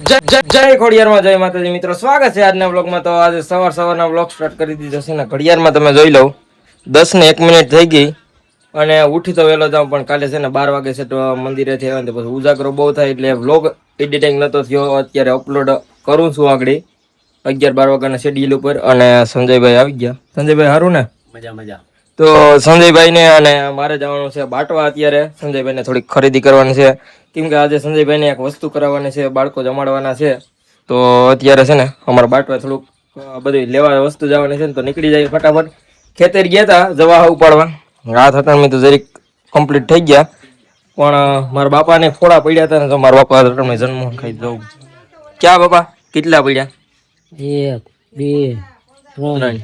જય ખોડિયારમાં જય માતાજી મિત્રો, સ્વાગત છે આજના બ્લોગમાં. તો આજે સવારના બ્લોગ સ્ટાર્ટ કરી દીધો છે ને ઘડિયાળમાં તમે જોઈ લઉં 10:01 થઈ ગઈ અને ઉઠી તો વહેલો જાઉં, પણ કાલે છે ને 12 વાગે છે તો મંદિરે થી આવ્યા પછી ઉજાગરો બહુ થાય એટલે બ્લોગ એડિટિંગ નતો થયો. અત્યારે અપલોડ કરું છું આગળ 11-12 વાગ્યાના શેડ્યુલ ઉપર. અને સંજયભાઈ આવી ગયા. સંજયભાઈ સારું ને? મજા. તો સંજયભાઈ ને અને મારે જવાનું છે બાટવા. અત્યારે સંજયભાઈ ને થોડીક ખરીદી કરવાની છે, કેમ કે આજે સંજયભાઈ ને એક વસ્તુ કરાવવાની છે, બાળકો જમાડવાના છે. તો અત્યારે છે ને અમારા બાટવા થોડુંક બધી લેવા વસ્તુ જવાની છે ને તો નીકળી જાય ફટાફટ. ખેતર ગયા હતા જવા ઉપાડવા, રાત હતા મેં તો જરીક કમ્પ્લીટ થઈ ગયા, પણ મારા બાપાને ફોડા પડ્યા હતા ને તો મારા બાપા જન્મ ખાઈ જવું. ક્યાં બાપા કેટલા પડ્યા? 1 2 3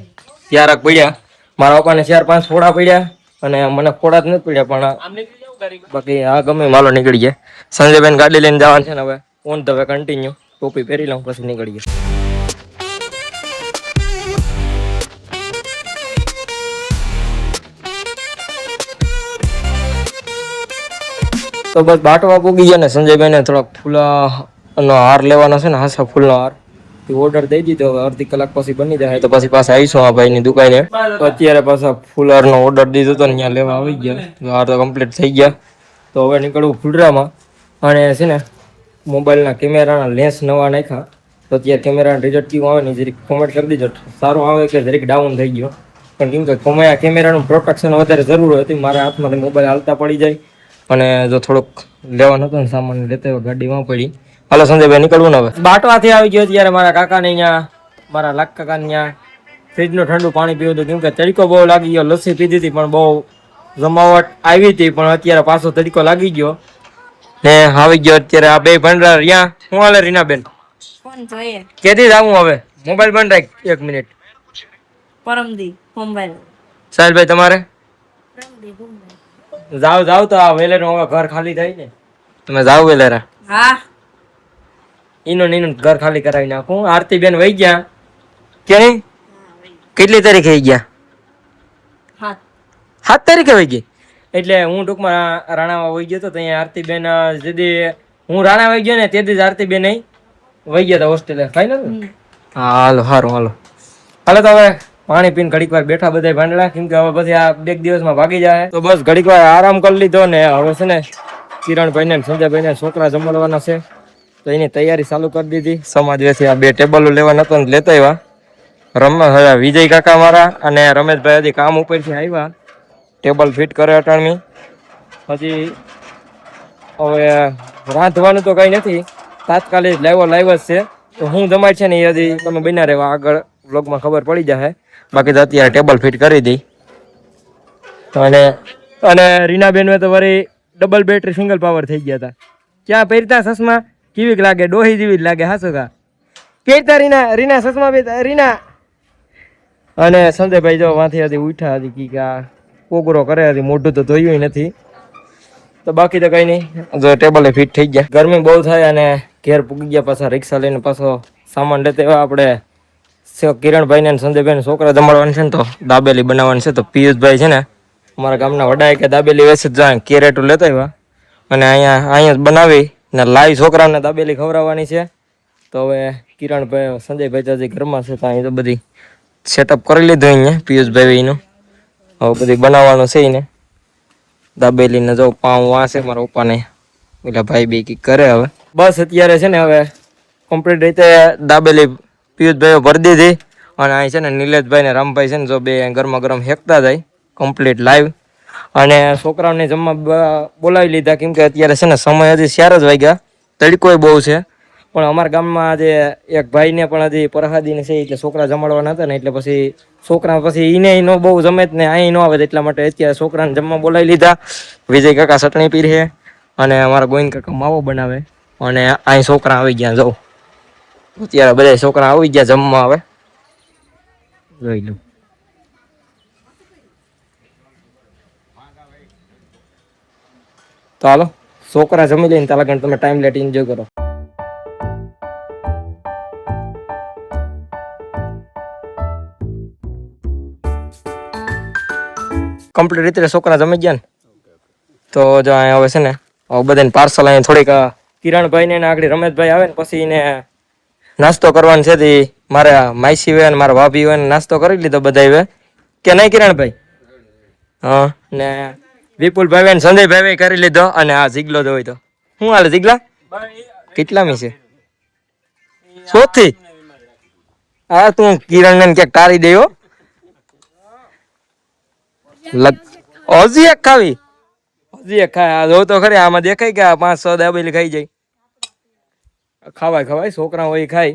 4 પડ્યા. મારા બાપાને 4-5 ફોડા પડ્યા અને મને ફોડા જ નથી પડ્યા, પણ બાકી આ ગમે માલો નીકળી ગયા. સંજયભાઈ ગાડી લઈને જવાનું છે ને હવે ઓન ધ વે કન્ટિન્યુ. ટોપી પહેરી લઉં પછી નીકળી ગયા. તો બસ બાટવા પૂગી ગયા ને સંજયભાઈ ને થોડાક ફૂલનો હાર લેવાનો છે ને, હાસા ફૂલનો હાર ઓર્ડર દઈ દીધો. હવે અડધી કલાક પછી બની જાય તો પછી પાછા આવીશું આ ભાઈની દુકાને. તો અત્યારે પાછા ફૂલહારનો ઓર્ડર દીધો તો ત્યાં લેવા આવી ગયા. હાર તો કમ્પ્લીટ થઈ ગયા. તો હવે નીકળવું ફૂલરામાં. અને છે ને મોબાઈલના કેમેરાના લેન્સ નવા નાખ્યા, તો અત્યારે કેમેરાના રિઝલ્ટ કેવું આવે ને જરીક કોમેન્ટ કરી દીધો. સારું આવે કે જરીક ડાઉન થઈ ગયો, પણ કેમ કે કેમેરાનું પ્રોટેક્શન વધારે જરૂર હતી. મારા હાથમાંથી મોબાઈલ હાલતા પડી જાય અને જો થોડોક લેવાનો હતો ને સામાન લેતા ગાડીમાં પડી. હાલો સંજયભાઈ નીકળવું ને હવે. બાટવાથી આવી ગયો ત્યારે મારા કાકાને અહીંયા, મારા લાખ કાકાને ત્યાં ફ્રીજનું ઠંડુ પાણી પીવું હતું, કેમ કે તડકો બહુ લાગી ગયો. લસ્સી પીધી હતી પણ બહુ જમાવટ આવી હતી, પણ અત્યારે પાછો તડકો લાગી ગયો ને આવી ગયો. અત્યારે આ બે ભંડાર રહ્યા. હું હાલે રીનાબેન? ફોન જોઈએ. કેદી જાવું હવે? મોબાઈલ બંધ રાખ 1 મિનિટ. પરમદી મોબાઈલ. સાહેલભાઈ તમારે? જાવ તો આ વેલેરનું હવે ઘર ખાલી થાય ને. તમે જાવ વેલેરા? હા. એનું ઘર ખાલી કરાવી નાખું. આરતી બેન વહી ગયા ક્યાંય? કેટલી તારીખે વહી ગયા? 7 તારીખે વહી ગઈ. એટલે હું ટૂંકમાં રાણામાં વહી ગયો હતો ત્યાં આરતી બેન જેદી હું રાણા વહી ગયો ને તેથી જ આરતી બેન વહી ગયા હતા હોસ્ટેલે. ફાઈનલ. હાલો હાલો તો હવે પાણી પીને ઘડીક વાર બેઠા બધા ભાંડલા, કેમ કે હવે પછી આ 2 દિવસમાં ભાગી જાય. તો બસ ઘડીક વાર આરામ કરી લીધો ને હવે છે ને કિરણભાઈ ને સંજયભાઈ ને છોકરા જમાડવાના છે તો એની તૈયારી ચાલુ કરી દીધી. સમાજ વેસી આ 2 ટેબલો લેવા નતો ને લેતા આવ્યા. રમેશ વિજય કાકા મારા અને રમેશભાઈ હજી કામ ઉપરથી આવ્યા, ટેબલ ફિટ કરે અટાણમી. હજી હવે રાંધવાનું તો કઈ નથી, તાત્કાલિક લાઈવ જ છે. તો હું જમાય છે ને એ હજી તમે બન્યા રહેવા, આગળ વ્લોગમાં ખબર પડી જશે. બાકી તો અત્યારે ટેબલ ફિટ કરી દઈ. અને રીનાબેન તો વળી ડબલ બેટરી સિંગલ પાવર થઈ ગયા હતા. ક્યાં પહેરતા ચશ્મા કેવી લાગે? ડોહી જેવી જ લાગે. હાસો કા પહેરતા રીના ચશ્મા પહેરતા રીના. અને સંજયભાઈ જો વાંથી હતી ઉઠા હતી કે આ કોગરો કરે હતી, મોઢું તો ધોયું નથી. તો બાકી તો કઈ નહીં, જો ટેબલે ફિટ થઈ ગયા. ગરમી બહુ થાય અને ઘેર પૂગી ગયા. પાછા રિક્ષા લઈને પાછો સામાન લેતા આવ્યા. આપણે કિરણભાઈ ને સંજયભાઈ ને છોકરા જમાડવાની છે ને તો દાબેલી બનાવવાની છે. તો પિયુષભાઈ છે ને અમારા ગામના વડાએ કે દાબેલી વેચી જ જાય, કેરેટું લેતા આવ્યા અને અહીંયા જ બનાવી ને લાઈવ છોકરાને દાબેલી ખવડાવવાની છે. તો હવે કિરણભાઈ સંજયભાઈ હજી ઘરમાં છે તો અહીં તો બધી સેટઅપ કરી લીધું અહીંયા પિયુષભાઈ એનું. હવે બધી બનાવવાનું છે એને દાબેલીને. જો પાઉં વાંસે મારા પપ્પાને પેલા ભાઈ બે કી કરે. હવે બસ અત્યારે છે ને હવે કમ્પ્લીટ રીતે દાબેલી પિયુષભાઈઓ ભરી દીધી. અને અહીં છે ને નિલેશભાઈ ને રામભાઈ છે ને જો બે ગરમા ગરમ હેકતા જાય કમ્પ્લીટ લાઈવ. અને છોકરાઓને જમવા બોલાવી લીધા, કેમ કે અત્યારે છે ને સમય હજી 4 જ વાગ્યા, તડકોય બહુ છે. પણ અમારા ગામમાં આજે એક ભાઈને પણ હજી પ્રસાદીને છે એટલે છોકરા જમાડવાના હતા ને, એટલે પછી છોકરા પછી એને ન બહુ જમે જ ને અહીં ન આવે, એટલા માટે અત્યારે છોકરાને જમવા બોલાવી લીધા. વિજય કાકા ચટણી પીરે અને અમારા ગોવિંદ કાકા માવો બનાવે અને અહીં છોકરા આવી ગયા. જો અત્યારે બધા છોકરા આવી ગયા જમવા. હવે જોઈ લો. તો હાલો છોકરા જમી લઈને તાલા ગણ તમે ટાઈમ લેટ એન્જોય કરો. કમ્પ્લીટ રીતે છોકરા જમી ગયા ને તો જો અહીંયા હવે છે ને બધાને પાર્સલ અહીંયા થોડીક કિરણભાઈ ને આગળ રમેશભાઈ આવે ને પછી એને નાસ્તો કરવાનો છે તે મારા માઈસી હોય ને મારા ભાભી હોય ને નાસ્તો કરી લીધો બધા હવે કે નહીં કિરણભાઈ? હા ને વિપુલભાઈ ને સંજયભાઈ કરી લીધો અને આ જીગલો તો હોય તો શું હાલે જીગલા? કેટલામી છે? ચોથી? હા તું કિરણ ને ક્યાંક તારી દેવો હજી એક ખાવી? હજી એક ખાય આ જો તો ખરી આમાં દેખાય કે આ 5-6 દાબેલી ખાઈ જાય. ખવાય છોકરા હોય ખાય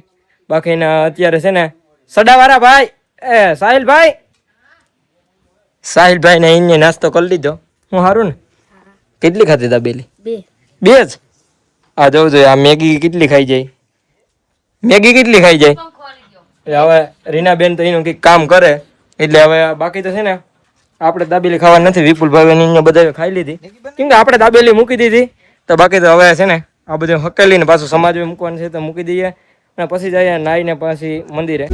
બાકી અત્યારે છે ને સડાવાળા ભાઈ એ સાહિલભાઈ ને એને નાસ્તો કરી લીધો. હું સારું ને? કેટલી ખાધી દાબેલી? 2 જ. આ જોવું જોઈએ આ મેગી કેટલી ખાઈ જાય? મેગી કેટલી ખાઈ જાય? હવે રીનાબેન તો એનું કંઈક કામ કરે એટલે હવે બાકી તો છે ને આપણે દાબેલી ખાવા નથી. વિપુલભાઈ બધા ખાઈ લીધી કેમ કે આપણે દાબેલી મૂકી દીધી તો બાકી તો હવે છે ને આ બધું હકેલીને પાછું સમાજમાં મૂકવાનું છે તો મૂકી દઈએ અને પછી જઈએ નાઈને પાછી મંદિરે.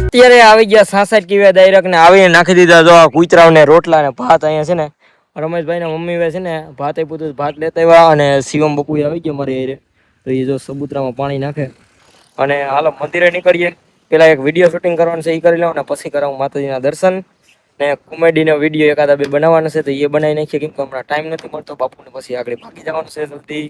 અત્યારે આવી ગયા 66 કિવ્યા ડાયરેક્ટ ને આવીને નાખી દીધા જો કુતરાવ ને રોટલા ને ભાત. અહીંયા છે ને રમેશભાઈ ના મમ્મી છે ને ભાત આપ્યું હતું, ભાત લેતા આવ્યા અને શિવમ બપુ આવી ગયો મારી એરે તો એ જો સબૂતરામાં પાણી નાખે અને હાલો મંદિરે નીકળીએ. પેલા એક વિડીયો શૂટિંગ કરવાનું છે એ કરી લઉં ને પછી કરાવું માતાજીના દર્શન ને કોમેડીનો વિડીયો એકાદા 2 બનાવવાનો છે તો એ બનાવી નાખીએ કેમ કે હમણાં ટાઈમ નથી મળતો બાપુને પછી આગળ ભાગી જવાનું છે જલ્દી.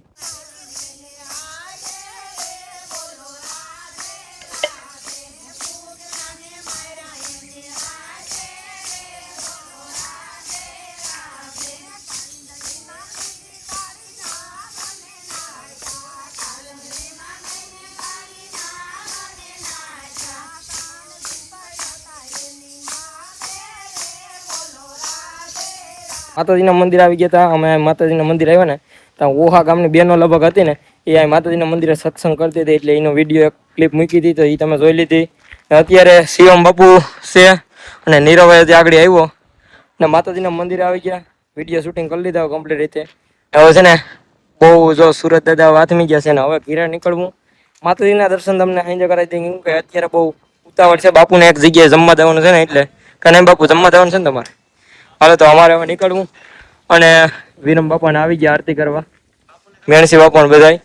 માતાજીના મંદિર આવી ગયા હતા અમે. માતાજીના મંદિર આવ્યા ને ત્યાં ઓહા ગામની બેનો લગભગ હતી ને એ આ માતાજીના મંદિરે સત્સંગ કરતી હતી એટલે એનો વિડીયો એક ક્લિપ મૂકી હતી તો એ તમે જોઈ લીધી. અત્યારે શિવમ બાપુ છે અને નીરવ આગળ આવ્યો ને માતાજીના મંદિરે આવી ગયા. વિડીયો શૂટિંગ કરી લીધા કમ્પ્લીટ રીતે. હવે છે ને બહુ જો સુરત દાદા વાતમી ગયા છે ને હવે ઘીરે નીકળવું. માતાજીના દર્શન તમને અહીં કરાવી દઈએ કેમ કે અત્યારે બહુ ઉતાવળ છે બાપુને એક જગ્યાએ જમવા દેવાનું છે ને એટલે કને બાપુ જમવા દેવાનું છે ને તમારે. હાલો તો અમારે હવે નીકળવું અને વિરમ બાપાને આવી ગયા આરતી કરવા. મેણસી બાપા બધાય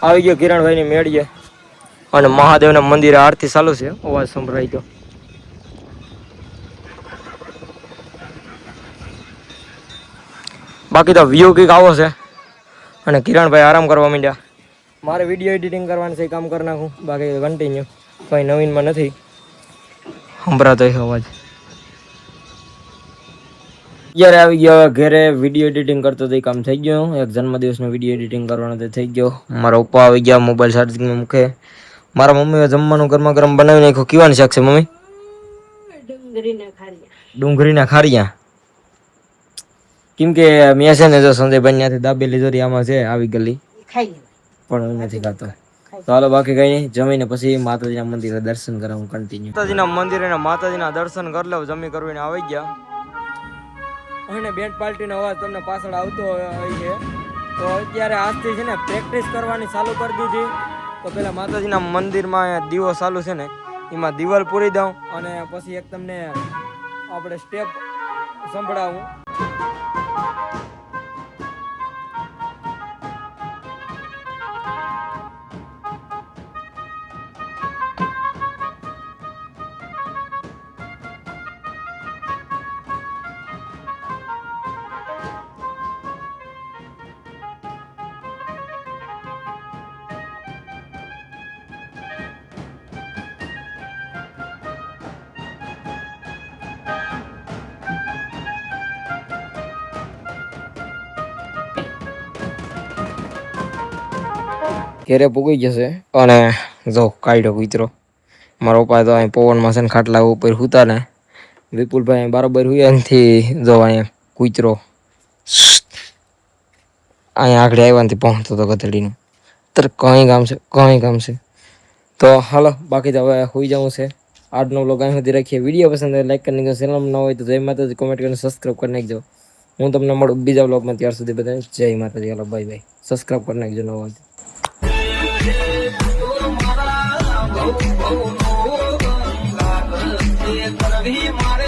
આવી ગયો કિરણભાઈ ની મેળીએ અને મહાદેવના મંદિરે આરતી ચાલુ છે. અવાજ સંભળાઈ ગયો. બાકી તો વ્યૂ કંઈક આવો છે અને કિરણભાઈ આરામ કરવા માંડ્યા. મારે વિડીયો એડિટિંગ કરવાનું છે કામ કરી નાખું બાકી કન્ટિન્યુ કંઈ નવીનમાં નથી સંભળાતો અવાજ. અત્યારે આવી ગયો ઘરે વિડીયો એડિટિંગ કરતો તો કામ થઈ ગયું. એક જન્મદિવસનો વિડીયો એડિટિંગ કરવાનો તો થઈ ગયો. મારા પપ્પા આવી ગયા મોબાઈલ ચાર્જિંગમાં મૂકે. મારા મમ્મીએ જમવાનું ગરમા ગરમ બનાવી નાખ્યું. કેવાનું શાક છે મમ્મી? ડુંગળીના ખારિયા. કેમ કે મેં છે ને જો સંજયભાઈ ત્યાંથી દાબેલી જોરી આમાં છે આવી ગલી પણ હું નથી ખાતો. તો હાલો બાકી કઈ નહીં જમીને પછી માતાજીના મંદિરે દર્શન કરાવું કન્ટિન્યુ. માતાજીના મંદિરે ને માતાજીના દર્શન કરી લઉં. જમી કરીને આવી ગયા અને બેન્ડ પાર્ટીનો અવાજ તમને પાછળ આવતો હોય છે તો અત્યારે આજથી છે ને પ્રેક્ટિસ કરવાની ચાલુ કરી દીધી. તો પેલા માતાજીના મંદિરમાં દીવો ચાલુ છે ને એમાં દિવાલ પૂરી દઉં અને પછી એક તમને આપણે સ્ટેપ સંભળાવું. ઘેરે પૂગી જશે અને જો કાઢ્યો કૂતરો. મારો પપ્પા તો અહીં પવનમાં છે ને ખાટલા ઉપર હુતા ને વિપુલભાઈ બરાબર હુયા નથી. જો અહીંયા કૂતરો અહીંયા આગળ આવ્યા નથી પહોંચતો તો ગધેડીનું. તો કઈ કામ છે તો હાલો બાકી તો હવે હોઈ જવું છે. આજનો વ્લોગ અહીં સુધી રાખીએ. વિડીયો પસંદ આવે લાઈક કરી નાખજો. ચેનલ ન હોય તો જય માતાજી કોમેન્ટ કરીને સબસ્ક્રાઈબ કરી નાખજો. હું તમને મળું બીજા બ્લોગમાં. ત્યાર સુધી બધાને જય માતાજી. હાલો બાય બાય. સબસ્ક્રાઇબ કરી નાખજો નવા હોય તો.